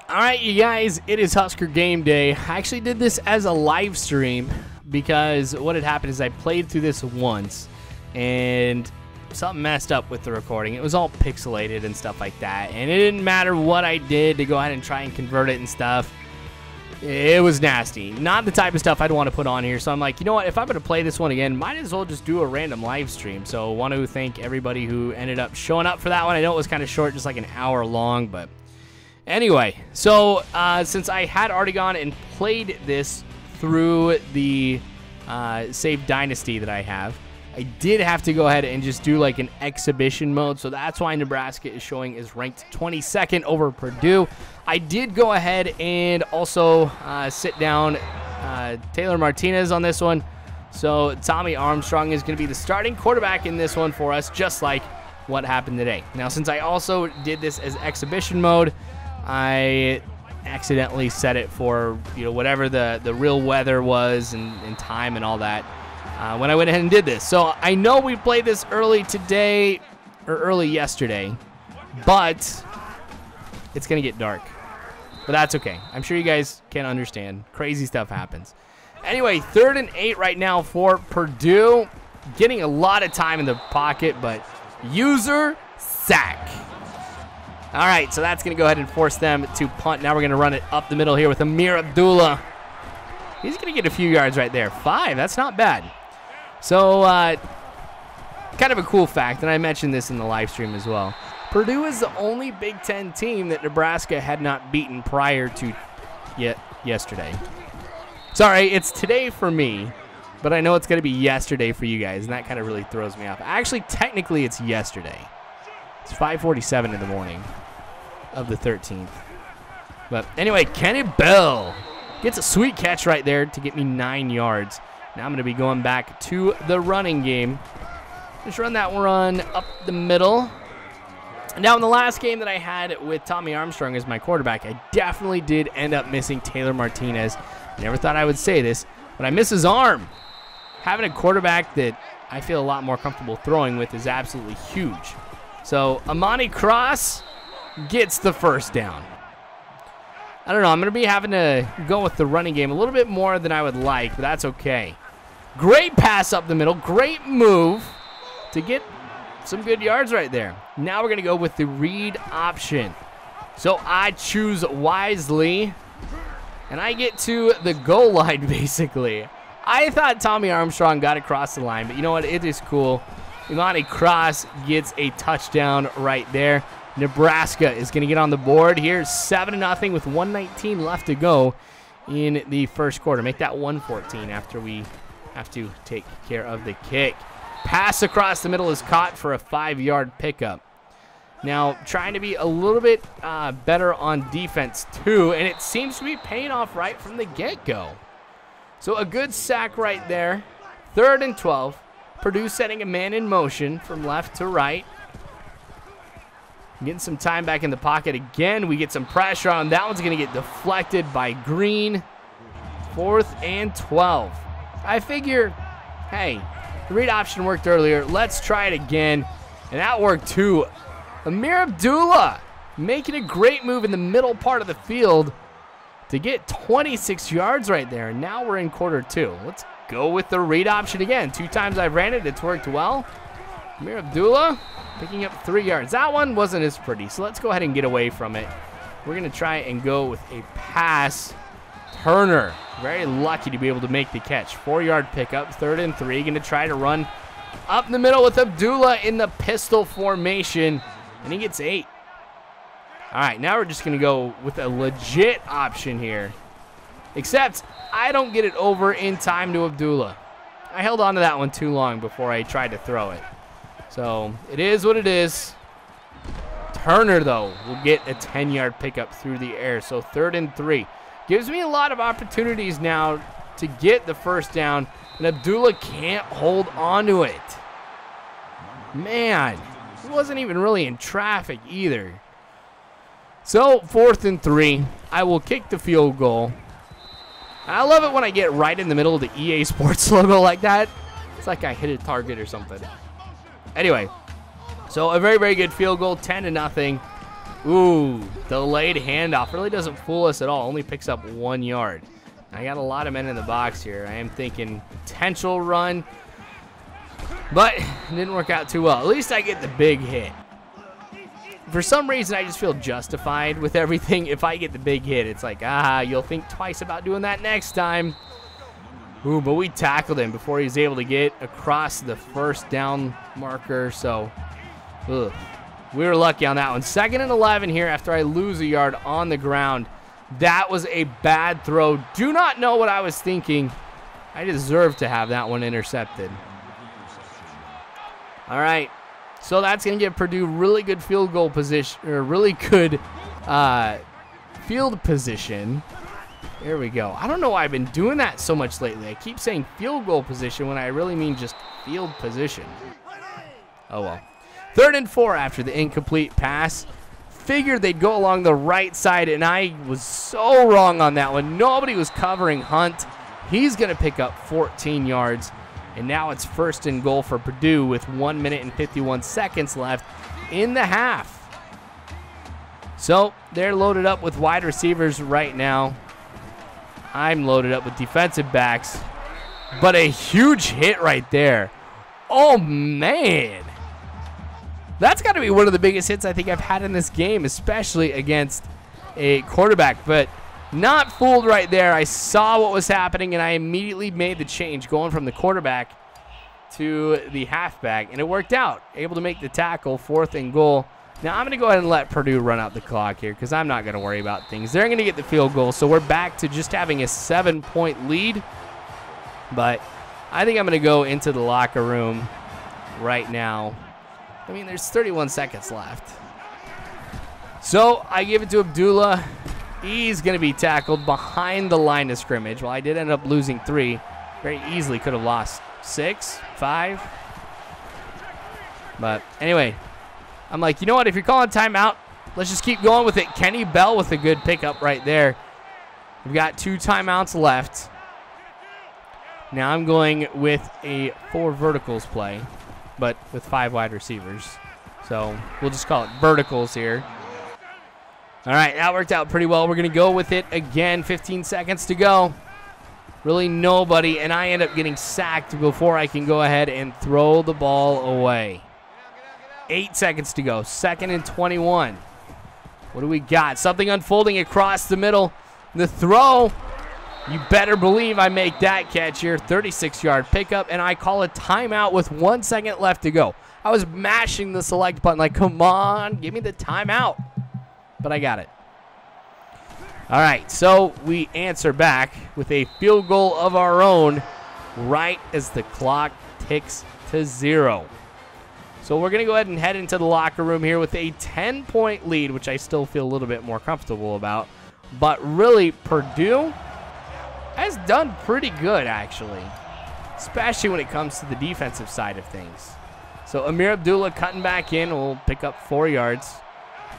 All right, you guys, it is Husker game day. I actually did this as a live stream because what had happened is I played through this once and something messed up with the recording. It was all pixelated and stuff like that, and it didn't matter what I did to go ahead and try and convert it and stuff. It was nasty. Not the type of stuff I'd want to put on here, so I'm like, you know what, if I'm going to play this one again, might as well just do a random live stream. So I want to thank everybody who ended up showing up for that one. I know it was kind of short, just like an hour long, but anyway, so since I had already gone and played this through the save Dynasty that I have, I did have to go ahead and just do like an exhibition mode, so that's why Nebraska is showing is ranked 22nd over Purdue. I did go ahead and also sit down Taylor Martinez on this one, so Tommy Armstrong is going to be the starting quarterback in this one for us, just like what happened today. Now, since I also did this as exhibition mode, I accidentally set it for, you know, whatever the real weather was and time and all that when I went ahead and did this. So I know we played this early today or early yesterday, but it's going to get dark. But that's okay. I'm sure you guys can understand. Crazy stuff happens. Anyway, 3rd and 8 right now for Purdue. Getting a lot of time in the pocket, but user sack. All right, so that's going to go ahead and force them to punt. Now we're going to run it up the middle here with Amir Abdullah. He's going to get a few yards right there. 5, that's not bad. So, kind of a cool fact, and I mentioned this in the live stream as well. Purdue is the only Big Ten team that Nebraska had not beaten prior to yesterday. Sorry, it's today for me, but I know it's going to be yesterday for you guys, and that kind of really throws me off. Actually, technically, it's yesterday. It's 5:47 in the morning of the 13th. But anyway, Kenny Bell gets a sweet catch right there to get me 9 yards. Now I'm going to be going back to the running game. Just run that run up the middle. Now, in the last game that I had with Tommy Armstrong as my quarterback, I definitely did end up missing Taylor Martinez. Never thought I would say this, but I miss his arm. Having a quarterback that I feel a lot more comfortable throwing with is absolutely huge. So, Amani Cross gets the first down. I don't know, I'm going to be having to go with the running game a little bit more than I would like, but that's okay. Great pass up the middle, great move to get some good yards right there. Now we're going to go with the read option. So I choose wisely, and I get to the goal line, basically. I thought Tommy Armstrong got across the line, but you know what? It is cool. Imani Cross gets a touchdown right there. Nebraska is going to get on the board here, 7-0 with 1:19 left to go in the first quarter. Make that 1:14 after we have to take care of the kick. Pass across the middle is caught for a 5-yard pickup. Now, trying to be a little bit better on defense, too, and it seems to be paying off right from the get-go. So a good sack right there. 3rd and 12. Purdue setting a man in motion from left to right. Getting some time back in the pocket again. We get some pressure on. That one's going to get deflected by Green. 4th and 12. I figure, hey, the read option worked earlier. Let's try it again. And that worked too. Amir Abdullah making a great move in the middle part of the field to get 26 yards right there. And now we're in quarter 2. Let's go with the read option again. 2 times I've ran it. It's worked well. Amir Abdullah picking up 3 yards. That one wasn't as pretty, so let's go ahead and get away from it. We're going to try and go with a pass. Turner, very lucky to be able to make the catch. 4-yard pickup, 3rd and 3. Going to try to run up the middle with Abdullah in the pistol formation, and he gets 8. All right, now we're just going to go with a legit option here, except I don't get it over in time to Abdullah. I held on to that one too long before I tried to throw it. So it is what it is. Turner, though, will get a 10-yard pickup through the air. So 3rd and 3. Gives me a lot of opportunities now to get the first down, and Abdullah can't hold on to it. Man, he wasn't even really in traffic either. So 4th and 3. I will kick the field goal. I love it when I get right in the middle of the EA Sports logo like that. It's like I hit a target or something. Anyway, so a very, very good field goal, 10-0. Ooh, delayed handoff. Really doesn't fool us at all. Only picks up 1 yard. I got a lot of men in the box here. I am thinking potential run, but it didn't work out too well. At least I get the big hit. For some reason, I just feel justified with everything. If I get the big hit, it's like, you'll think twice about doing that next time. Ooh, but we tackled him before he was able to get across the first down marker, so we were lucky on that one. 2nd and 11 here after I lose a yard on the ground. That was a bad throw. Do not know what I was thinking. I deserve to have that one intercepted. All right, so that's going to give Purdue really good field goal position, or really good field position. There we go. I don't know why I've been doing that so much lately. I keep saying field goal position when I really mean just field position. Oh, well. 3rd and 4 after the incomplete pass. Figured they'd go along the right side, and I was so wrong on that one. Nobody was covering Hunt. He's going to pick up 14 yards, and now it's 1st and goal for Purdue with 1 minute and 51 seconds left in the half. So they're loaded up with wide receivers right now. I'm loaded up with defensive backs, but a huge hit right there. Oh, man. That's got to be one of the biggest hits I think I've had in this game, especially against a quarterback, but not fooled right there. I saw what was happening, and I immediately made the change going from the quarterback to the halfback, and it worked out. Able to make the tackle, 4th and goal. Now I'm going to go ahead and let Purdue run out the clock here because I'm not going to worry about things. They're going to get the field goal, so we're back to just having a 7-point lead, but I think I'm going to go into the locker room right now. I mean, there's 31 seconds left. So I give it to Abdullah. He's going to be tackled behind the line of scrimmage. Well, I did end up losing 3. Very easily could have lost 6, 5. But anyway, I'm like, you know what? If you're calling timeout, let's just keep going with it. Kenny Bell with a good pickup right there. We've got 2 timeouts left. Now I'm going with a 4 verticals play, but with 5 wide receivers. So we'll just call it verticals here. All right, that worked out pretty well. We're going to go with it again. 15 seconds to go. Really nobody, and I end up getting sacked before I can go ahead and throw the ball away. 8 seconds to go. 2nd and 21. What do we got? Something unfolding across the middle. The throw. You better believe I make that catch here. 36-yard pickup, and I call a timeout with 1 second left to go. I was mashing the select button like, come on, give me the timeout. But I got it. All right, so we answer back with a field goal of our own right as the clock ticks to 0. So we're going to go ahead and head into the locker room here with a 10-point lead, which I still feel a little bit more comfortable about. But really, Purdue has done pretty good, actually, especially when it comes to the defensive side of things. So Amir Abdullah cutting back in will pick up 4 yards.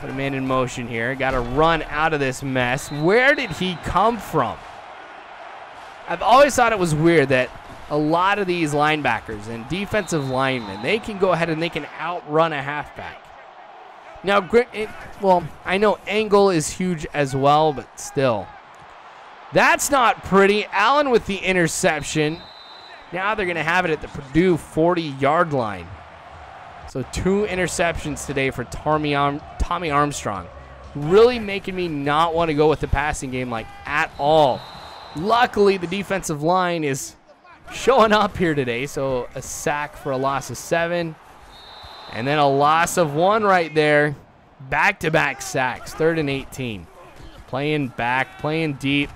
Put a man in motion here. Got to run out of this mess. Where did he come from? I've always thought it was weird that a lot of these linebackers and defensive linemen, they can go ahead and they can outrun a halfback. Now, well, I know angle is huge as well, but still. That's not pretty. Allen with the interception. Now they're going to have it at the Purdue 40-yard line. So 2 interceptions today for Tommy Armstrong. Really making me not want to go with the passing game like at all. Luckily, the defensive line is showing up here today. So a sack for a loss of 7. And then a loss of 1 right there. Back-to-back sacks, 3rd and 18. Playing back, playing deep.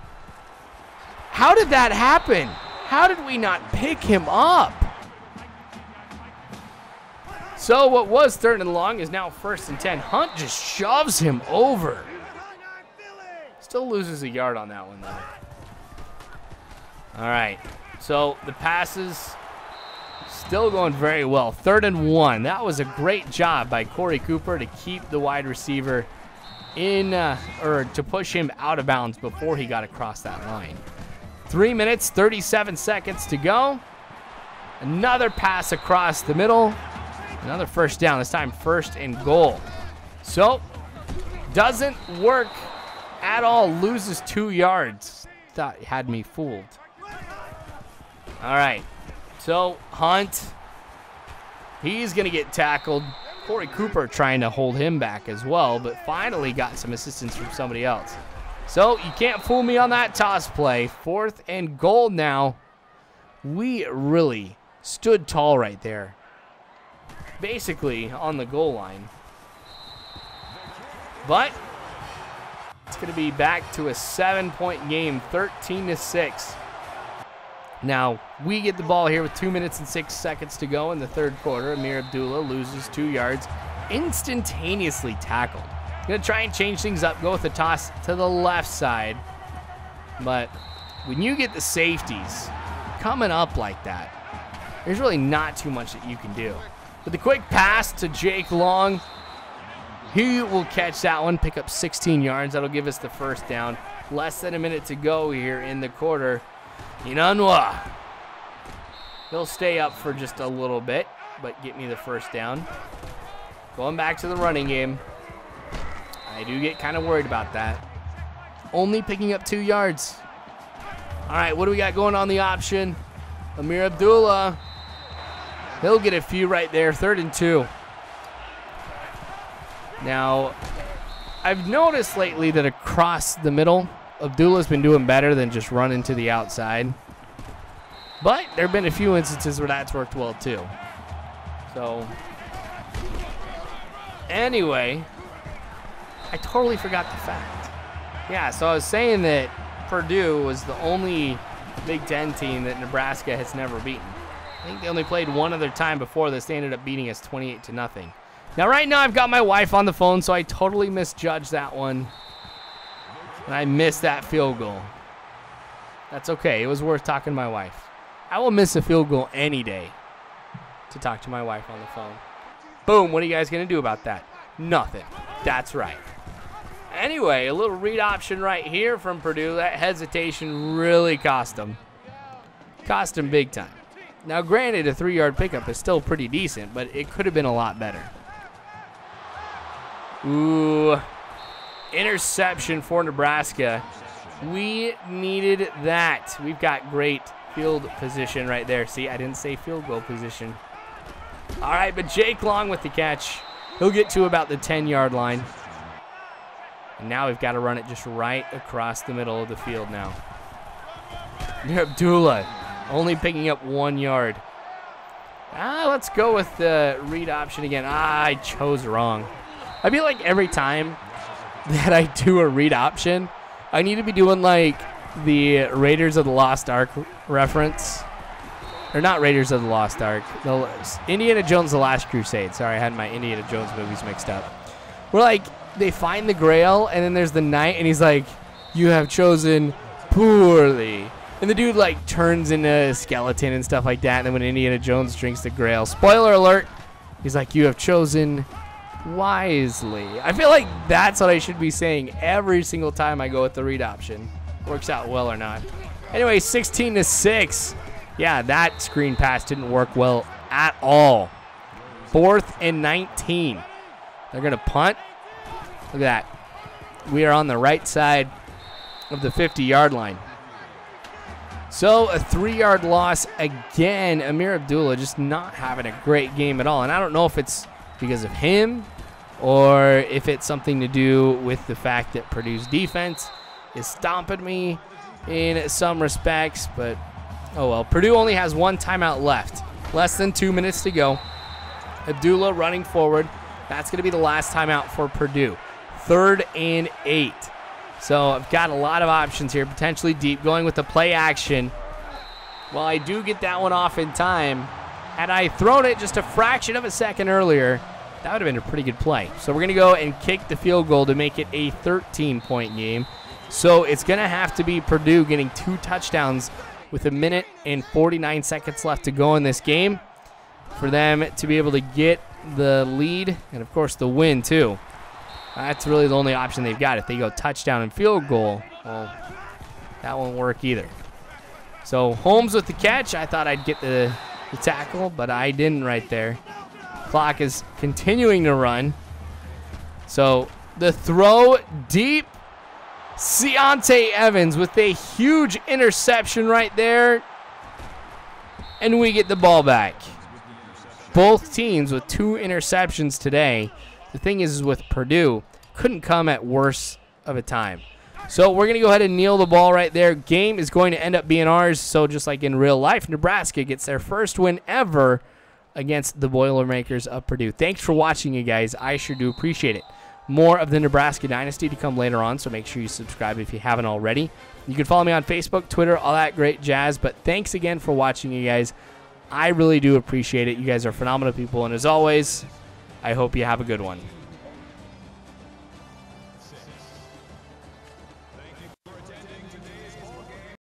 How did that happen? How did we not pick him up? So what was 3rd and long is now 1st and 10. Hunt just shoves him over. Still loses a yard on that one, though. All right, so the passes still going very well. 3rd and 1. That was a great job by Corey Cooper to keep the wide receiver in, or to push him out of bounds before he got across that line. 3 minutes, 37 seconds to go. Another pass across the middle. Another first down, this time 1st and goal. So Doesn't work at all. Loses 2 yards. Thought he had me fooled. All right. So, Hunt. He's going to get tackled. Corey Cooper trying to hold him back as well, but finally got some assistance from somebody else. So, you can't fool me on that toss play. 4th and goal now. We really stood tall right there. Basically on the goal line. But it's going to be back to a 7-point game, 13-6. Now, we get the ball here with 2 minutes and 6 seconds to go in the third quarter. Amir Abdullah loses 2 yards, instantaneously tackled. Going to try and change things up, go with a toss to the left side. But when you get the safeties coming up like that, there's really not too much that you can do. But the quick pass to Jake Long, he will catch that one, pick up 16 yards. That'll give us the first down. Less than a minute to go here in the quarter. Inanwa, he'll stay up for just a little bit, but get me the first down. Going back to the running game. I do get kind of worried about that. Only picking up 2 yards. All right, what do we got going on the option? Amir Abdullah. He'll get a few right there, 3rd and 2. Now, I've noticed lately that across the middle, Abdullah's been doing better than just running to the outside. But there have been a few instances where that's worked well too. So, anyway, I totally forgot the fact. Yeah, so I was saying that Purdue was the only Big Ten team that Nebraska has never beaten. I think they only played one other time before this. They ended up beating us 28-0. Now, right now, I've got my wife on the phone, so I totally misjudged that one. And I missed that field goal. That's okay. It was worth talking to my wife. I will miss a field goal any day to talk to my wife on the phone. Boom. What are you guys going to do about that? Nothing. That's right. Anyway, a little read option right here from Purdue. That hesitation really cost them. Cost them big time. Now, granted, a 3-yard pickup is still pretty decent, but it could have been a lot better. Ooh. Interception for Nebraska. We needed that. We've got great field position right there. See, I didn't say field goal position. All right, but Jake Long with the catch. He'll get to about the 10-yard line. And now we've got to run it just right across the middle of the field now. Abdullah only picking up 1 yard. Let's go with the read option again. I chose wrong. I feel like every time that I do a read option, I need to be doing like the Raiders of the Lost Ark reference. Or not Raiders of the Lost Ark. The Indiana Jones The Last Crusade. Sorry, I had my Indiana Jones movies mixed up. We're like, they find the grail, and then there's the knight, and he's like, you have chosen poorly. And the dude like turns into a skeleton and stuff like that, and then when Indiana Jones drinks the grail, spoiler alert, he's like, you have chosen wisely. I feel like that's what I should be saying every single time I go with the read option. Works out well or not. Anyway, 16-6. Yeah, that screen pass didn't work well at all. 4th and 19. They're going to punt. Look at that. We are on the right side of the 50-yard line. So a 3-yard loss again. Amir Abdullah just not having a great game at all. And I don't know if it's because of him or if it's something to do with the fact that Purdue's defense is stomping me in some respects. But, oh well. Purdue only has 1 timeout left. Less than 2 minutes to go. Abdullah running forward. That's going to be the last timeout for Purdue. 3rd and 8. So I've got a lot of options here, potentially deep, going with the play action. Well, I do get that one off in time. Had I thrown it just a fraction of a second earlier, that would have been a pretty good play. So we're going to go and kick the field goal to make it a 13-point game. So it's going to have to be Purdue getting 2 touchdowns with 1 minute and 49 seconds left to go in this game for them to be able to get the lead and, of course, the win, too. That's really the only option they've got. If they go touchdown and field goal, well, that won't work either. So Holmes with the catch. I thought I'd get the tackle, but I didn't right there. Clock is continuing to run. So The throw deep. Deontay Evans with a huge interception right there. And we get the ball back. Both teams with 2 interceptions today. The thing is with Purdue, couldn't come at worse of a time. So we're going to go ahead and kneel the ball right there. Game is going to end up being ours. So just like in real life, Nebraska gets their first win ever against the Boilermakers of Purdue. Thanks for watching, you guys. I sure do appreciate it. More of the Nebraska Dynasty to come later on, so make sure you subscribe if you haven't already. You can follow me on Facebook, Twitter, all that great jazz. But thanks again for watching, you guys. I really do appreciate it. You guys are phenomenal people. And as always, I hope you have a good one.